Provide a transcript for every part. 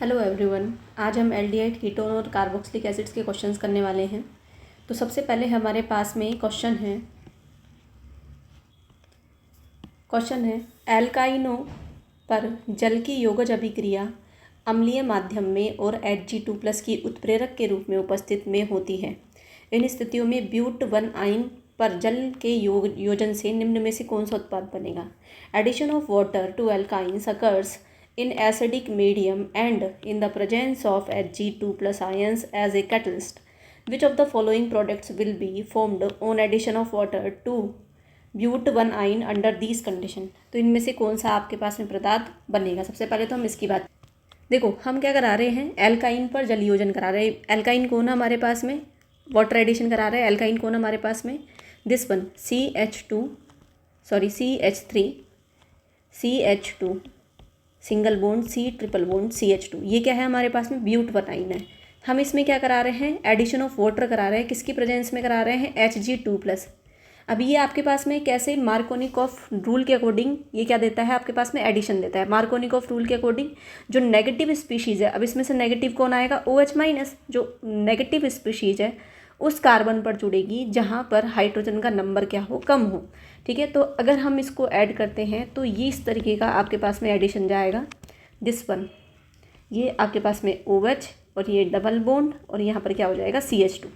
Hello everyone. आज हम aldehyde ketone और कार्बोक्सिलिक एसिड्स के क्वेश्चंस करने वाले हैं। तो सबसे पहले हमारे पास में क्वेश्चन है एल्काइनों पर जल की योगज अभिक्रिया अम्लीय माध्यम में और Hg2+ की उत्प्रेरक के रूप में उपस्थित में होती है। इन स्थितियों में ब्यूट 1 आयन पर जल के योजन से निम्न में से कौन सा उत्पाद बनेगा? Addition of water to alkynes occurs in acidic medium and in the presence of Hg2+ ions as a catalyst. Which of the following products will be formed on addition of water to but 1 ion under these condition? तो इनमें से कौन सा आपके पास में पदार्थ बनेगा? सबसे पहले तो हम इसकी बात देखो, हम क्या करा रहे हैं, एल्काइन पर जल योजन करा रहे हैं। एल्काइन कौन है हमारे पास में? वाटर एडिशन करा रहे हैं। एल्काइन कौन है हमारे पास में? This one CH3 CH2 single bond C triple bond CH2। ये क्या है हमारे पास में? ब्यूट 1 आयन है। हम इसमें क्या करा रहे हैं? एडिशन ऑफ वाटर करा रहे हैं। किसकी प्रेजेंस में करा रहे हैं? Hg2+। अब ये आपके पास में कैसे? मार्कोनिकॉफ रूल के अकॉर्डिंग ये क्या देता है आपके पास में? एडिशन देता है। मार्कोनिकॉफ रूल के अकॉर्डिंग जो नेगेटिव स्पीशीज़ है, अब इसमें से नेगेटिव कौन आएगा? OH-। जो नेगेटिव स्पीशीज़ है उस कार्बन पर जुड़ेगी जहाँ पर हाइड्रोजन का नंबर क्या हो? कम हो। ठीक है, तो अगर हम इसको ऐड करते हैं तो ये इस तरीके का आपके पास में एडिशन जाएगा। दिस वन, ये आपके पास में OH और ये डबल बॉन्ड और यहाँ पर क्या हो जाएगा? CH2।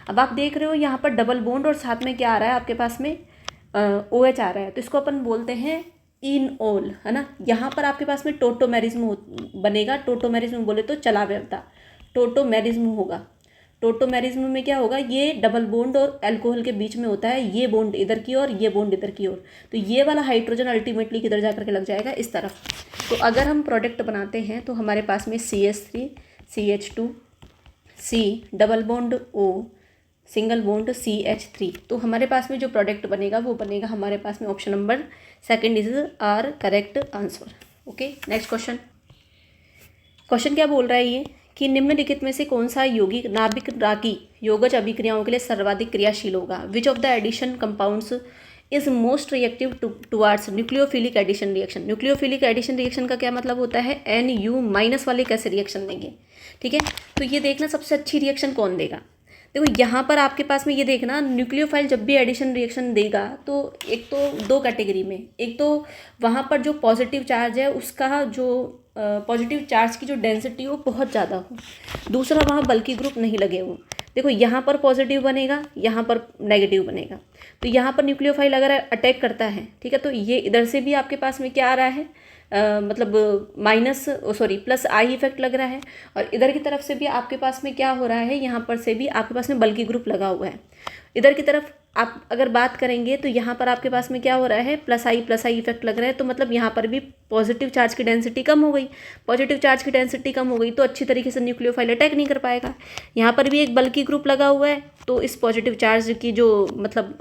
अब आप देख रहे हो यहाँ पर डबल बॉन्ड और साथ में क्या आ रहा है आपके पास में? OH आ रहा है, तो इसको अपन बोलते हैं इनऑल, है ना। यहाँ पर आपके पास में टोटोमेरिज्म बनेगा। टोटोमेरिज्म बोले तो चलाव्यता, टोटोमेरिज्म होगा। टोटोमेरिज्म में क्या होगा? ये डबल बॉन्ड और अल्कोहल के बीच में होता है, ये बॉन्ड इधर की ओर, ये बॉन्ड इधर की ओर, तो ये वाला हाइड्रोजन अल्टीमेटली किधर जा करके लग जाएगा? इस तरफ। तो अगर हम प्रोडक्ट बनाते हैं तो हमारे पास में CH3 CH2 C double bond O single bond CH3, तो हमारे पास में जो प्रोडक्ट बनेगा वो बनेगा हमारे पास में option number 2 is are correct answer. Okay, next question क्या बोल रहा है ये कि निम्नलिखित में से कौन सा यौगिक नाभिक राकी योगज अभिक्रियाओं के लिए सर्वाधिक क्रियाशील होगा? Which of the addition compounds is most reactive towards nucleophilic addition reaction? Nucleophilic addition reaction का क्या मतलब होता है? NU- वाले कैसे रिएक्शन देंगे? ठीक है, तो ये देखना सबसे अच्छी रिएक्शन कौन देगा। देखो यहाँ पर आपके पास में ये देखना, न्यूक्लियोफाइल जब भी एडिशन रिएक्शन देगा तो एक तो दो कैटेगरी में, एक तो वहाँ पर जो पॉजिटिव चार्ज है उसका जो पॉजिटिव चार्ज की जो डेंसिटी हो बहुत ज़्यादा हो, दूसरा वहाँ बल्कि ग्रुप नहीं लगे हो। देखो यहाँ पर पॉजिटिव बनेगा, यहाँ पर नेगेटिव बनेगा, तो यहाँ पर न्यूक्लियोफाइल अगर अटैक करता है, ठीक है, तो ये इधर से भी आपके पास में क्या आ रहा है? मतलब प्लस आई इफेक्ट लग रहा है, और इधर की तरफ से भी आपके पास में क्या हो रहा है? यहाँ पर से भी आपके पास में बल्कि ग्रुप लगा हुआ है। इधर की तरफ आप अगर बात करेंगे तो यहाँ पर आपके पास में क्या हो रहा है? प्लस आई इफेक्ट लग रहा है, तो मतलब यहाँ पर भी पॉजिटिव चार्ज की डेंसिटी कम हो गई। पॉजिटिव चार्ज की डेंसिटी कम हो गई तो अच्छी तरीके से न्यूक्लियोफाइल अटैक नहीं कर पाएगा। यहाँ पर भी एक बल्कि ग्रुप लगा हुआ है, तो इस पॉजिटिव चार्ज की जो मतलब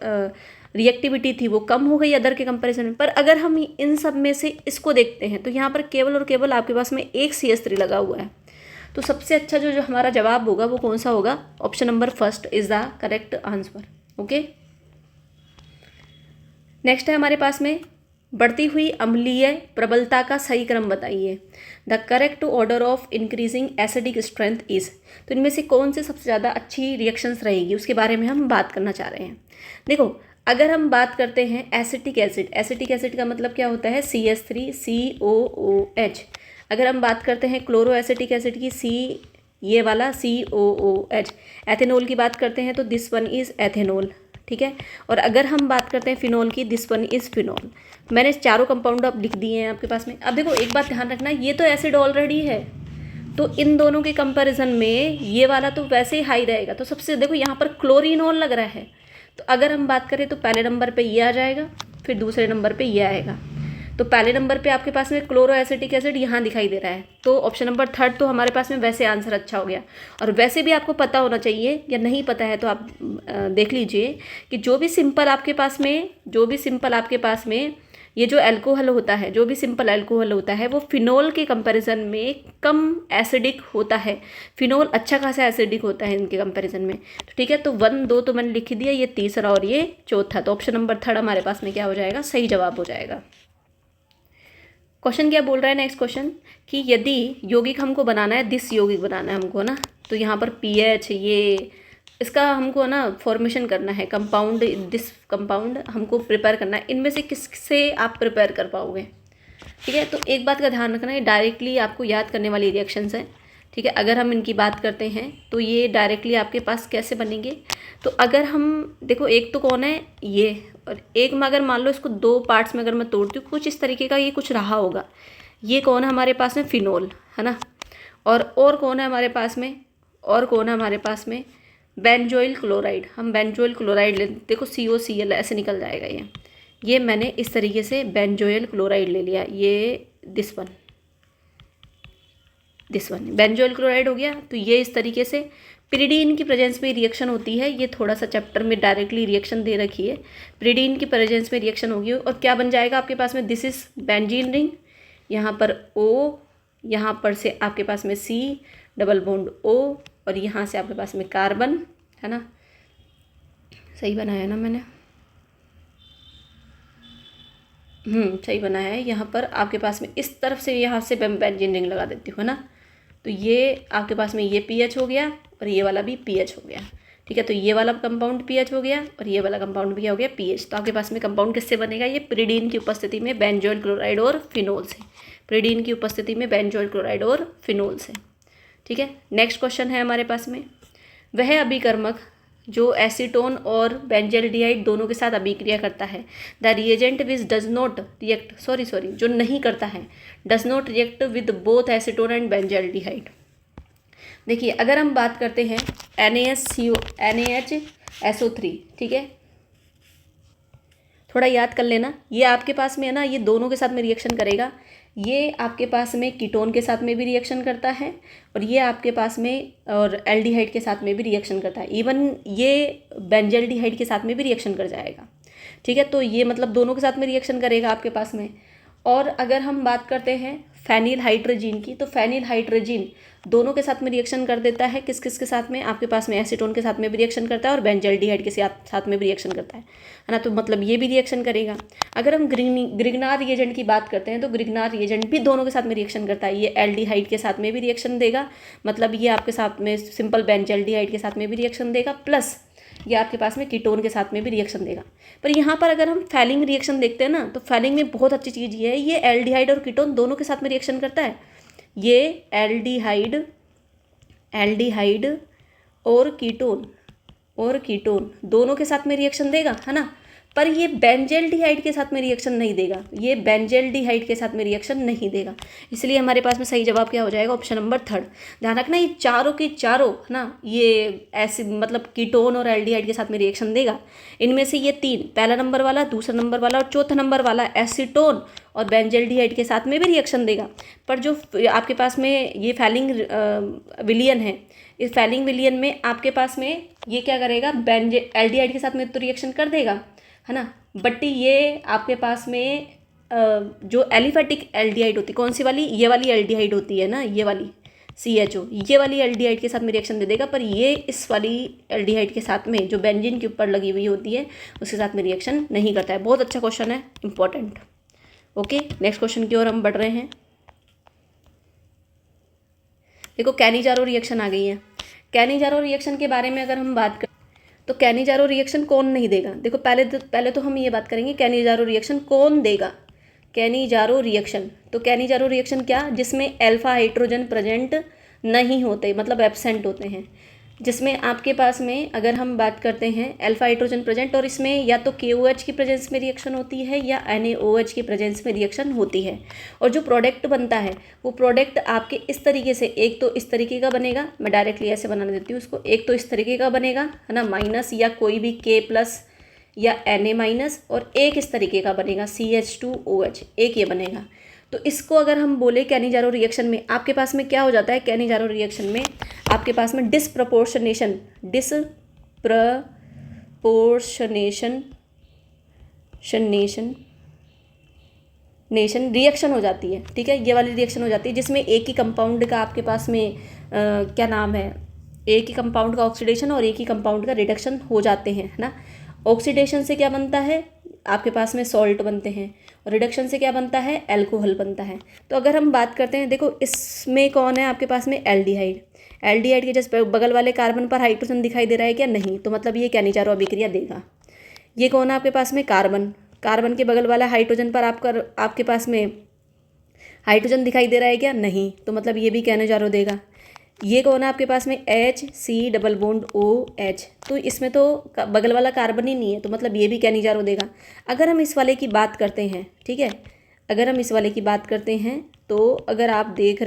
रिएक्टिविटी थी वो कम हो गई अदर के कंपैरिजन में। पर अगर हम इन सब में से इसको देखते हैं तो यहाँ पर केवल और केवल आपके पास में एक CH3 लगा हुआ है। तो सबसे अच्छा जो हमारा जवाब होगा वो कौन सा होगा? Option number 1 is the correct answer. Okay, next है हमारे पास में बढ़ती हुई अम्लीय प्रबलता का सही क्रम बताइए। The correct order of increasing acidic strength is. तो इनमें से कौन से सबसे ज़्यादा अच्छी रिएक्शंस रहेगी उसके बारे में हम बात करना चाह रहे हैं। देखो, अगर हम बात करते हैं एसिटिक एसिड का मतलब क्या होता है? CH3 COOH। अगर हम बात करते हैं क्लोरो एसिटिक एसिड की, ये वाला COOH। एथेनॉल की बात करते हैं तो दिस वन इज़ एथेनॉल, ठीक है। और अगर हम बात करते हैं फिनॉल की, दिस वन इज़ फिनॉल। मैंने चारों कंपाउंड अब लिख दिए हैं आपके पास में। अब देखो एक बात ध्यान रखना, ये तो एसिड ऑलरेडी है, तो इन दोनों के कंपैरिजन में ये वाला तो वैसे ही हाई रहेगा। तो सबसे देखो यहाँ पर क्लोरिनॉल लग रहा है, तो अगर हम बात करें तो पहले नंबर पे ये आ जाएगा, फिर दूसरे नंबर पे ये आएगा। तो पहले नंबर पे आपके पास में क्लोरो एसिटिक एसिड यहाँ दिखाई दे रहा है, तो ऑप्शन नंबर 3 तो हमारे पास में वैसे आंसर अच्छा हो गया। और वैसे भी आपको पता होना चाहिए, या नहीं पता है तो आप देख लीजिए कि जो भी सिंपल आपके पास में ये जो अल्कोहल होता है, जो भी सिंपल अल्कोहल होता है वो फिनॉल के कंपैरिजन में कम एसिडिक होता है। फिनॉल अच्छा खासा एसिडिक होता है इनके कंपैरिजन में। तो ठीक है, तो 1 2 तो मैंने लिख दिया, ये तीसरा और ये चौथा, तो ऑप्शन नंबर 3 हमारे पास में क्या हो जाएगा? सही जवाब हो जाएगा। क्वेश्चन क्या बोल रहा है नेक्स्ट क्वेश्चन कि यदि यौगिक हमको बनाना है, दिस यौगिक बनाना है हमको ना, तो यहाँ पर पीएच ये इसका हमको ना फॉर्मेशन करना है, कंपाउंड दिस कंपाउंड हमको प्रिपेयर करना है, इनमें से किससे आप प्रिपेयर कर पाओगे। ठीक है, तो एक बात का ध्यान रखना है, डायरेक्टली आपको याद करने वाली रिएक्शंस हैं। ठीक है, अगर हम इनकी बात करते हैं तो ये डायरेक्टली आपके पास कैसे बनेंगे। तो अगर हम देखो, एक तो कौन है ये, और एक में अगर मान लो इसको दो पार्ट्स में अगर मैं तोड़ती हूँ, कुछ इस तरीके का ये कुछ रहा होगा। ये कौन है हमारे पास में, फिनोल है ना। और कौन है हमारे पास में, और कौन है हमारे पास में, बेंजोइल क्लोराइड। हम बेंजोइल क्लोराइड ले, देखो COCl ऐसे निकल जाएगा ये मैंने इस तरीके से बेंजोइल क्लोराइड ले लिया, ये दिस वन बेंजोइल क्लोराइड हो गया। तो ये इस तरीके से पिरिडीन की प्रेजेंस में रिएक्शन होती है, ये थोड़ा सा चैप्टर में डायरेक्टली रिएक्शन दे रखी है। पिरिडीन की प्रेजेंस में रिएक्शन होगी और क्या बन जाएगा आपके पास में, दिस इज बेंजीन रिंग, यहाँ पर O, यहाँ पर से आपके पास में C डबल बॉन्ड O, और यहाँ से आपके पास में कार्बन है ना। सही बनाया ना मैंने, सही बनाया है। यहाँ पर आपके पास में इस तरफ से, यहाँ से बेंजीन रिंग लगा देती हूँ ना। तो ये आपके पास में ये पीएच हो गया और ये वाला भी पीएच हो गया। ठीक है, तो ये वाला कंपाउंड पीएच हो गया और ये वाला कंपाउंड भी हो गया पीएच। तो आपके पास में कंपाउंड किससे बनेगा, ये पिरिडीन की उपस्थिति में बेंजोइल क्लोराइड और फिनोल से, पिरिडीन की उपस्थिति में बेंजोइल क्लोराइड और फिनोल से। ठीक है, नेक्स्ट क्वेश्चन है हमारे पास में, वह अभिकर्मक जो एसीटोन और बेंजल्डिहाइड दोनों के साथ अभिक्रिया करता है, the reagent which does not react, sorry जो नहीं करता है, does not react with both acetone and benzaldehyde. देखिए, अगर हम बात करते हैं NaHSO3, ठीक है, थोड़ा याद कर लेना, ये आपके पास में है ना, ये दोनों के साथ में रिएक्शन करेगा। ये आपके पास में कीटोन के साथ में भी रिएक्शन करता है और ये आपके पास में और एल्डिहाइड के साथ में भी रिएक्शन करता है, इवन ये बेंजल्डिहाइड के साथ में भी रिएक्शन कर जाएगा। ठीक है, तो ये मतलब दोनों के साथ में रिएक्शन करेगा आपके पास में। और अगर हम बात करते हैं फेनिल हाइड्रोजीन की, तो फेनिल हाइड्रोजीन दोनों के साथ में रिएक्शन कर देता है, किस किस के साथ में, आपके पास में एसीटोन के साथ में भी रिएक्शन करता है और बेंजल्डिहाइड के साथ में भी रिएक्शन करता है ना। तो मतलब ये भी रिएक्शन करेगा। अगर हम ग्रिग्नार रिएजेंट की बात करते हैं, तो ग्रिग्नार रिएजेंट भी दोनों के साथ में रिएक्शन करता है, ये एल्डिहाइड के साथ में भी रिएक्शन देगा, मतलब ये आपके साथ में सिंपल बेंजल्डिहाइड के साथ में भी रिएक्शन देगा, प्लस ये आपके पास में कीटोन के साथ में भी रिएक्शन देगा। पर यहाँ पर अगर हम फैलिंग रिएक्शन देखते हैं ना, तो फैलिंग में बहुत अच्छी चीज़ ये है, ये एल्डिहाइड और कीटोन दोनों के साथ में रिएक्शन करता है। ये एल्डिहाइड और कीटोन दोनों के साथ में रिएक्शन देगा, है ना। पर ये बेंजल्डिहाइड के साथ में रिएक्शन नहीं देगा, ये बेंजल्डिहाइड के साथ में रिएक्शन नहीं देगा। इसलिए हमारे पास में सही जवाब क्या हो जाएगा, ऑप्शन नंबर 3। ध्यान रखना, ये चारों के चारों है ना, ये ऐसे मतलब कीटोन और एल्डिहाइड के साथ में रिएक्शन देगा। इनमें से ये 3, पहला नंबर वाला, दूसरा नंबर वाला और चौथा नंबर वाला एसीटोन और बेंजल्डिहाइड के साथ में भी रिएक्शन देगा। पर जो आपके पास में ये फैलिंग विलियन है, इस फैलिंग विलियन में आपके पास में ये क्या करेगा, एल्डिहाइड के साथ में तो रिएक्शन कर देगा, है ना। बट ये आपके पास में जो एलिफेटिक एल्डिहाइड होती है, कौन सी वाली, ये वाली एल्डिहाइड होती है ना, ये वाली CHO, ये वाली एल्डिहाइड के साथ में रिएक्शन दे देगा। पर ये इस वाली एल्डिहाइड के साथ में जो बेंजीन के ऊपर लगी हुई होती है उसके साथ में रिएक्शन नहीं करता है। बहुत अच्छा क्वेश्चन है, इंपॉर्टेंट। ओके, नेक्स्ट क्वेश्चन की ओर हम बढ़ रहे हैं। देखो, कैनिजारो रिएक्शन आ गई है। कैनिजारो रिएक्शन के बारे में अगर हम बात करें, तो कैनिजारो रिएक्शन कौन नहीं देगा। देखो, पहले तो हम ये बात करेंगे कैनिजारो रिएक्शन कौन देगा। कैनिजारो रिएक्शन, तो कैनिजारो रिएक्शन क्या, जिसमें अल्फा हाइड्रोजन प्रेजेंट नहीं होते, मतलब एब्सेंट होते हैं, जिसमें आपके पास में अगर हम बात करते हैं अल्फा हाइड्रोजन प्रेजेंट, और इसमें या तो KOH की प्रेजेंस में रिएक्शन होती है या NaOH की प्रेजेंस में रिएक्शन होती है। और जो प्रोडक्ट बनता है वो प्रोडक्ट आपके इस तरीके से, एक तो इस तरीके का बनेगा, मैं डायरेक्टली ऐसे बना देती हूँ उसको, एक तो इस तरीके का बनेगा, है ना, माइनस या कोई भी K+ या Na-, और एक इस तरीके का बनेगा CH2OH, एक ये बनेगा। तो इसको अगर हम बोले कैनिजारो रिएक्शन में आपके पास में क्या हो जाता है, कैनिजारो रिएक्शन में आपके पास में डिसप्रपोर्शनेशन रिएक्शन हो जाती है। ठीक है, ये वाली रिएक्शन हो जाती है जिसमें एक ही कंपाउंड का आपके पास में क्या नाम है, एक ही कंपाउंड का ऑक्सीडेशन और एक ही कंपाउंड का रिडक्शन हो जाते हैं, है ना। ऑक्सीडेशन से क्या बनता है, आपके पास में सॉल्ट बनते हैं, और रिडक्शन से क्या बनता है, एल्कोहल बनता है। तो अगर हम बात करते हैं, देखो इसमें कौन है आपके पास में, एल्डिहाइड। एल्डिहाइड के जस्ट बगल वाले कार्बन पर हाइड्रोजन दिखाई दे रहा है क्या, नहीं, तो मतलब ये कैनिचारो अभिक्रिया देगा। ये कौन है आपके पास में, कार्बन। कार्बन के बगल वाला हाइड्रोजन पर आपके पास में हाइड्रोजन दिखाई दे रहा है क्या, नहीं, तो मतलब ये भी कैनिचारो देगा। ये कौन है आपके पास में, H डबल बॉन्ड OH, तो इसमें तो बगल वाला कार्बन ही नहीं है, तो मतलब ये भी कैनिचारो देगा। अगर हम इस वाले की बात करते हैं, ठीक है, अगर हम इस वाले की बात करते हैं, तो अगर आप देख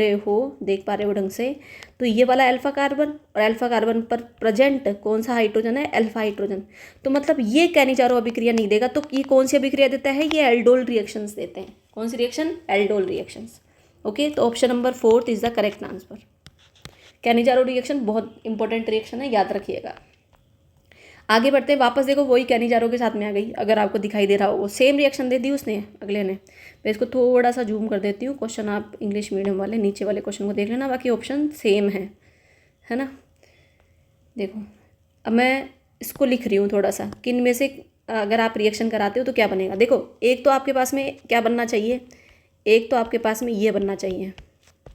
पा रहे हो ढंग से, तो ये वाला अल्फा कार्बन, और अल्फा कार्बन पर प्रेजेंट कौन सा हाइड्रोजन है, अल्फा हाइड्रोजन, तो मतलब ये कैनिचारो अभिक्रिया नहीं देगा। तो ये कौन सी अभिक्रिया देता है, ये एल्डोल रिएक्शंस देते हैं। कौन सी रिएक्शन, एल्डोल रिएक्शंस। ओके, तो option number 4 is the correct answer. Cannizzaro reaction बहुत इंपॉर्टेंट रिएक्शन है, याद रखिएगा। आगे बढ़ते हैं, वापस देखो वही कैनिचारो के साथ में आ गई, अगर आपको दिखाई दे रहा हो, वो सेम रिएक्शन दे दी उसने अगले ने। मैं इसको थोड़ा सा जूम कर देती हूँ, क्वेश्चन आप इंग्लिश मीडियम वाले नीचे वाले क्वेश्चन को देख लेना, बाकी ऑप्शन सेम है ना। देखो अब मैं इसको लिख रही हूँ थोड़ा सा, किन में से अगर आप रिएक्शन कराते हो तो क्या बनेगा। देखो एक तो आपके पास में क्या बनना चाहिए, एक तो आपके पास में ये बनना चाहिए,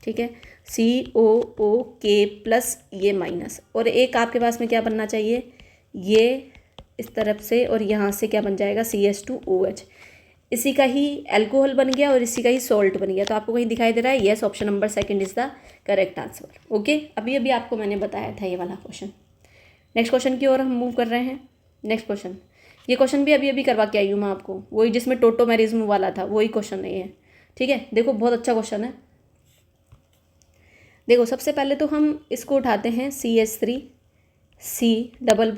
ठीक है, COOK प्लस ये माइनस, और एक आपके पास में क्या बनना चाहिए, ये इस तरफ से और यहाँ से क्या बन जाएगा, CH2OH। इसी का ही एल्कोहल बन गया और इसी का ही सॉल्ट बन गया। तो आपको कहीं दिखाई दे रहा है, yes, option number 2 is the correct answer. Okay, अभी आपको मैंने बताया था ये वाला क्वेश्चन। नेक्स्ट क्वेश्चन की ओर हम मूव कर रहे हैं। नेक्स्ट क्वेश्चन, ये क्वेश्चन भी अभी करवा के आई हूँ मैं आपको, वही जिसमें टोटोमेरिज्म वाला था, वही क्वेश्चन नहीं है, ठीक है। देखो बहुत अच्छा क्वेश्चन है। देखो सबसे पहले तो हम इसको उठाते हैं, CH3C ट्रिपल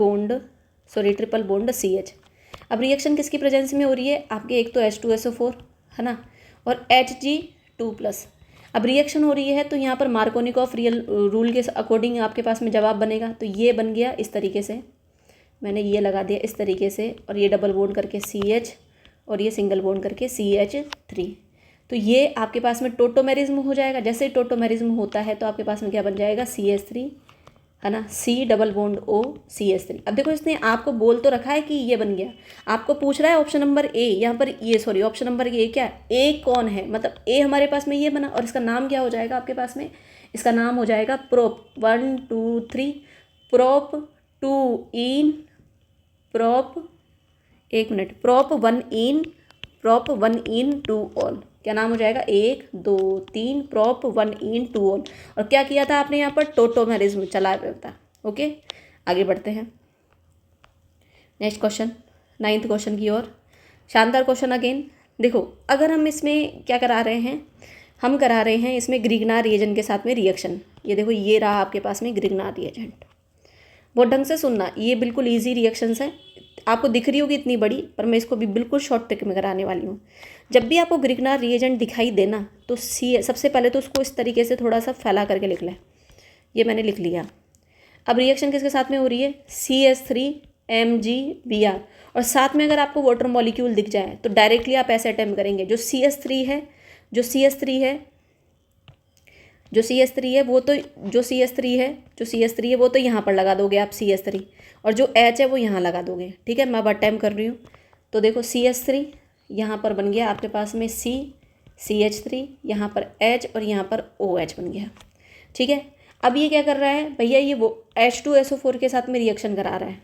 बॉन्ड CH। अब रिएक्शन किसकी प्रेजेंस में हो रही है आपके, एक तो H2SO4 है ना, और Hg2+। अब रिएक्शन हो रही है तो यहाँ पर मार्कोनिकॉफ रूल के अकॉर्डिंग आपके पास में जवाब बनेगा। तो ये बन गया इस तरीके से, मैंने ये लगा दिया इस तरीके से, और ये डबल बॉन्ड करके CH, और ये सिंगल बॉन्ड करके CH3। तो ये आपके पास में टोटोमेरिज्म हो जाएगा। जैसे टोटोमेरिज्म होता है तो आपके पास में क्या बन जाएगा, CH3 है ना, C double bond O CH3। अब देखो इसने आपको बोल तो रखा है कि ये बन गया, आपको पूछ रहा है ऑप्शन नंबर A, यहाँ पर ये सॉरी ऑप्शन नंबर ए क्या है, A कौन है, मतलब A हमारे पास में ये बना, और इसका नाम क्या हो जाएगा आपके पास में, इसका नाम हो जाएगा प्रोप 1 2 3, प्रोप 2 इन प्रोप, एक मिनट, प्रोप 1 इन 2 ऑन, क्या नाम हो जाएगा, 1 2 3 प्रोप 1 इन 2 ऑन। और क्या किया था आपने यहाँ पर, टोटोमेरिज्म चला रहा था। ओके, आगे बढ़ते हैं नेक्स्ट क्वेश्चन, 9th क्वेश्चन की ओर। शानदार क्वेश्चन अगेन। देखो अगर हम इसमें क्या करा रहे हैं, हम करा रहे हैं इसमें ग्रिग्नार रिएजेंट के साथ में रिएक्शन। ये देखो ये रहा आपके पास में ग्रिग्नार रिएजेंट, बहुत ढंग से सुनना, ये बिल्कुल ईजी रिएक्शंस है, आपको दिख रही होगी इतनी बड़ी, पर मैं इसको भी बिल्कुल शॉर्ट ट्रिक में कराने वाली हूँ। जब भी आपको ग्रिग्नार रिएजेंट दिखाई देना तो सबसे पहले तो उसको इस तरीके से थोड़ा सा फैला करके लिख लें। ये मैंने लिख लिया। अब रिएक्शन किसके साथ में हो रही है, CH3MgBr, और साथ में अगर आपको वाटर मॉलिक्यूल दिख जाए तो डायरेक्टली आप ऐसे अटेम्प्ट करेंगे, जो CH3 है वो तो यहाँ पर लगा दोगे आप CH3, और जो H है वो यहाँ लगा दोगे, ठीक है। मैं अब अटेम्प्ट कर रही हूँ। तो देखो CH3 यहाँ पर बन गया आपके पास में CH3, यहाँ पर H और यहाँ पर OH बन गया, ठीक है। अब ये क्या कर रहा है भैया, ये वो H2SO4 के साथ में रिएक्शन करा रहा है,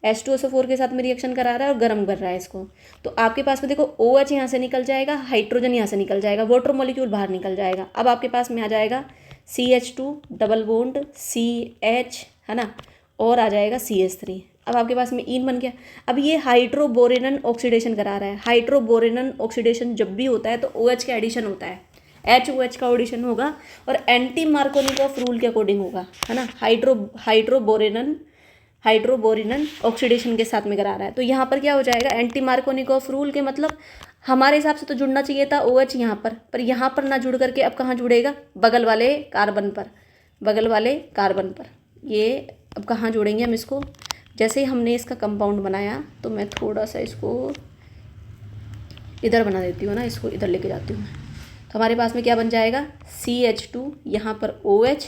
H2SO4 के साथ में रिएक्शन करा रहा है और गर्म कर रहा है इसको। तो आपके पास में देखो OH यहाँ से निकल जाएगा, हाइड्रोजन यहाँ से निकल जाएगा, वाटर मॉलिक्यूल बाहर निकल जाएगा। अब आपके पास में आ जाएगा CH2 डबल बॉन्ड CH है ना, और आ जाएगा CH3। अब आपके पास में इन बन गया। अब ये हाइड्रोबोरेनन ऑक्सीडेशन करा रहा है। हाइड्रोबोरेनन ऑक्सीडेशन जब भी होता है तो OH का एडिशन होता है, HOH का एडिशन होगा और एंटी मार्कोनिकॉफ रूल के अकॉर्डिंग होगा, है ना। हाइड्रोबोरेनन ऑक्सीडेशन के साथ में करा रहा है। तो यहाँ पर क्या हो जाएगा, एंटी मार्कोनिकॉफ रूल के मतलब हमारे हिसाब से तो जुड़ना चाहिए था OH यहाँ पर यहाँ पर ना जुड़ करके अब कहाँ जुड़ेगा, बगल वाले कार्बन पर। ये अब कहाँ जोड़ेंगे हम इसको, जैसे ही हमने इसका कंपाउंड बनाया तो मैं थोड़ा सा इसको इधर बना देती हूँ ना, इसको इधर लेके जाती हूँ। तो हमारे पास में क्या बन जाएगा, CH2 यहाँ पर OH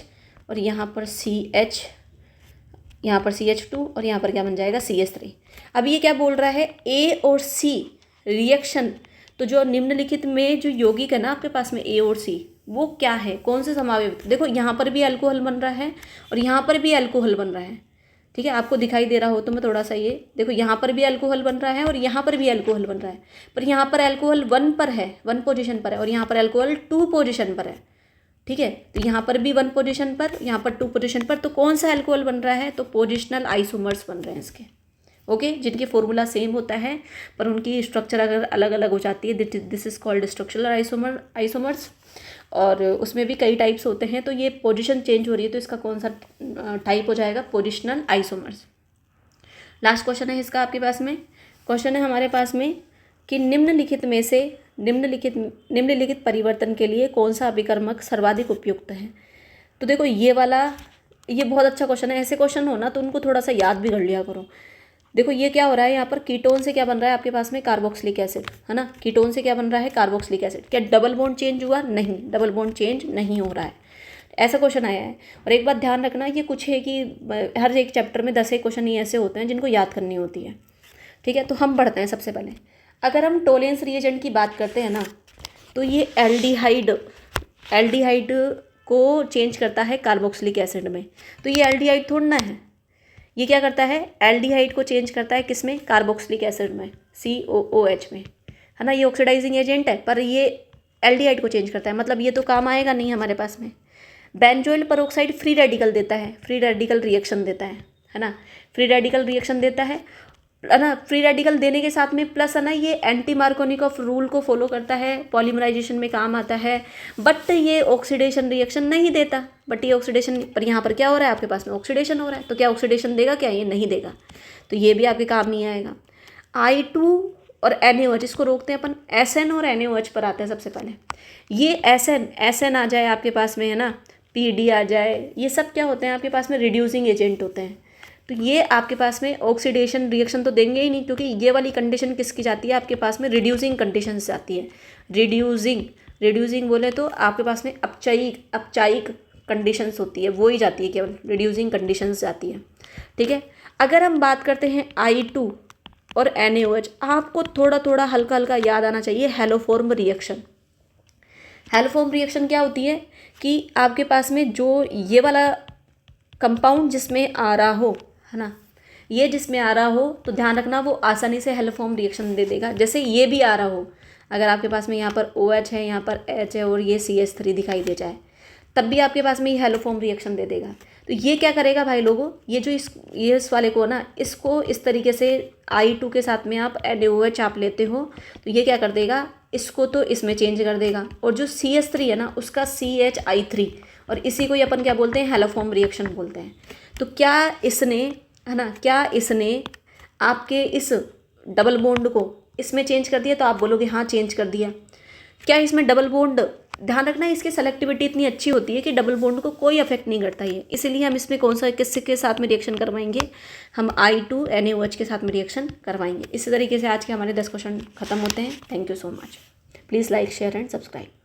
और यहाँ पर CH2 और यहाँ पर क्या बन जाएगा CH3। अब ये क्या बोल रहा है, A और C रिएक्शन, तो जो निम्नलिखित में जो यौगिक है ना आपके पास में ए और सी, वो क्या है, कौन से समावेश, देखो यहाँ पर भी अल्कोहल बन रहा है और यहाँ पर भी अल्कोहल बन रहा है, ठीक है, आपको दिखाई दे रहा हो तो मैं थोड़ा सा ये देखो, यहाँ पर भी अल्कोहल बन रहा है और यहाँ पर भी अल्कोहल बन रहा है, पर यहाँ पर अल्कोहल 1 पर है, 1 पोजीशन पर है, और यहाँ पर अल्कोहल 2 पोजीशन पर है, ठीक है। तो यहाँ पर भी 1 पोजीशन पर, यहाँ पर 2 पोजीशन पर, तो कौन सा अल्कोहल बन रहा है, तो पोजिशनल आइसोमर्स बन रहे हैं इसके, ओके, जिनकी फॉर्मूला सेम होता है पर उनकी स्ट्रक्चर अगर अलग अलग हो जाती है, this is called structural isomers. और उसमें भी कई टाइप्स होते हैं, तो ये पोजीशन चेंज हो रही है तो इसका कौन सा टाइप हो जाएगा, पोजिशनल आइसोमर्स। लास्ट क्वेश्चन है इसका आपके पास में, क्वेश्चन है हमारे पास में कि निम्नलिखित में से निम्नलिखित परिवर्तन के लिए कौन सा अभिकर्मक सर्वाधिक उपयुक्त है। तो देखो ये वाला, ये बहुत अच्छा क्वेश्चन है, ऐसे क्वेश्चन हो ना तो उनको थोड़ा सा याद भी कर लिया करो। देखो ये क्या हो रहा है, यहाँ पर कीटोन से क्या बन रहा है आपके पास में, कार्बोक्सिलिक एसिड, है ना, कीटोन से क्या बन रहा है, कार्बोक्सिलिक एसिड। क्या डबल बॉन्ड चेंज हुआ, नहीं, डबल बॉन्ड चेंज नहीं हो रहा है, ऐसा क्वेश्चन आया है। और एक बात ध्यान रखना, ये कुछ है कि हर एक चैप्टर में 10 एक क्वेश्चन ही ऐसे होते हैं जिनको याद करनी होती है, ठीक है। तो हम बढ़ते हैं, सबसे पहले अगर हम टोलेंस रिएजेंट की बात करते हैं ना, तो ये एल्डिहाइड को चेंज करता है कार्बोक्सिलिक एसिड में। तो ये एल्डिहाइड थोड़ा ना है, ये क्या करता है, एल्डिहाइड को चेंज करता है किस में, कार्बोक्सिलिक एसिड में, COOH में, है ना। ये ऑक्सीडाइजिंग एजेंट है पर ये एल्डिहाइड को चेंज करता है, मतलब ये तो काम आएगा नहीं हमारे पास में। बेंजोइल पेरोक्साइड फ्री रेडिकल देता है, फ्री रेडिकल रिएक्शन देता है ना, फ्री रेडिकल रिएक्शन देता है ना। फ्री रेडिकल देने के साथ में प्लस है ना, ये एंटी मार्कोनिकॉफ रूल को फॉलो करता है, पॉलीमराइजेशन में काम आता है, बट ये ऑक्सीडेशन रिएक्शन नहीं देता। बट ये ऑक्सीडेशन, पर यहाँ पर क्या हो रहा है आपके पास में, ऑक्सीडेशन हो रहा है, तो क्या ऑक्सीडेशन देगा, क्या ये नहीं देगा, तो ये भी आपके काम नहीं आएगा। I2 और NaOH, इसको रोकते हैं अपन, SN और NaOH पर आते हैं सबसे पहले। ये SN आ जाए आपके पास में, है ना, PD आ जाए, ये सब क्या होते हैं आपके पास में, रिड्यूसिंग एजेंट होते हैं। तो ये आपके पास में ऑक्सीडेशन रिएक्शन तो देंगे ही नहीं, क्योंकि ये वाली कंडीशन किसकी जाती है आपके पास में, रिड्यूसिंग कंडीशन से आती है। रिड्यूसिंग बोले तो आपके पास में अपचायिक कंडीशंस होती है, वो ही जाती है, केवल रिड्यूसिंग कंडीशंस जाती है, ठीक है। अगर हम बात करते हैं I2 और NaOH, आपको थोड़ा थोड़ा हल्का हल्का याद आना चाहिए, हेलोफॉर्म रिएक्शन। हेलोफॉर्म रिएक्शन क्या होती है कि आपके पास में जो ये वाला कंपाउंड जिसमें आ रहा हो, है ना, ये जिसमें आ रहा हो तो ध्यान रखना वो आसानी से हेलोफॉर्म रिएक्शन दे देगा। जैसे ये भी आ रहा हो, अगर आपके पास में यहाँ पर OH है, यहाँ पर H है और ये CH3 दिखाई दे जाए, तब भी आपके पास में ये हेलोफॉर्म रिएक्शन दे देगा। तो ये क्या करेगा भाई लोगों, ये जो इस वाले को ना, इसको इस तरीके से I2 के साथ में आप NaOH आप लेते हो, तो ये क्या कर देगा, इसको तो इसमें चेंज कर देगा, और जो CH3 है ना उसका CHI3, और इसी को ही अपन क्या बोलते हैं, हेलोफॉर्म रिएक्शन बोलते हैं। तो क्या इसने, है ना, क्या इसने आपके इस डबल बॉन्ड को इसमें चेंज कर दिया, तो आप बोलोगे हाँ चेंज कर दिया। क्या इसमें डबल बॉन्ड, ध्यान रखना इसकी सेलेक्टिविटी इतनी अच्छी होती है कि डबल बॉन्ड को कोई अफेक्ट नहीं करता ये, इसीलिए हम इसमें कौन सा किसके साथ में रिएक्शन करवाएंगे, हम I2 NaOH के साथ में रिएक्शन करवाएंगे। इसी तरीके से आज के हमारे 10 क्वेश्चन खत्म होते हैं। Thank you so much. Please like, share and subscribe.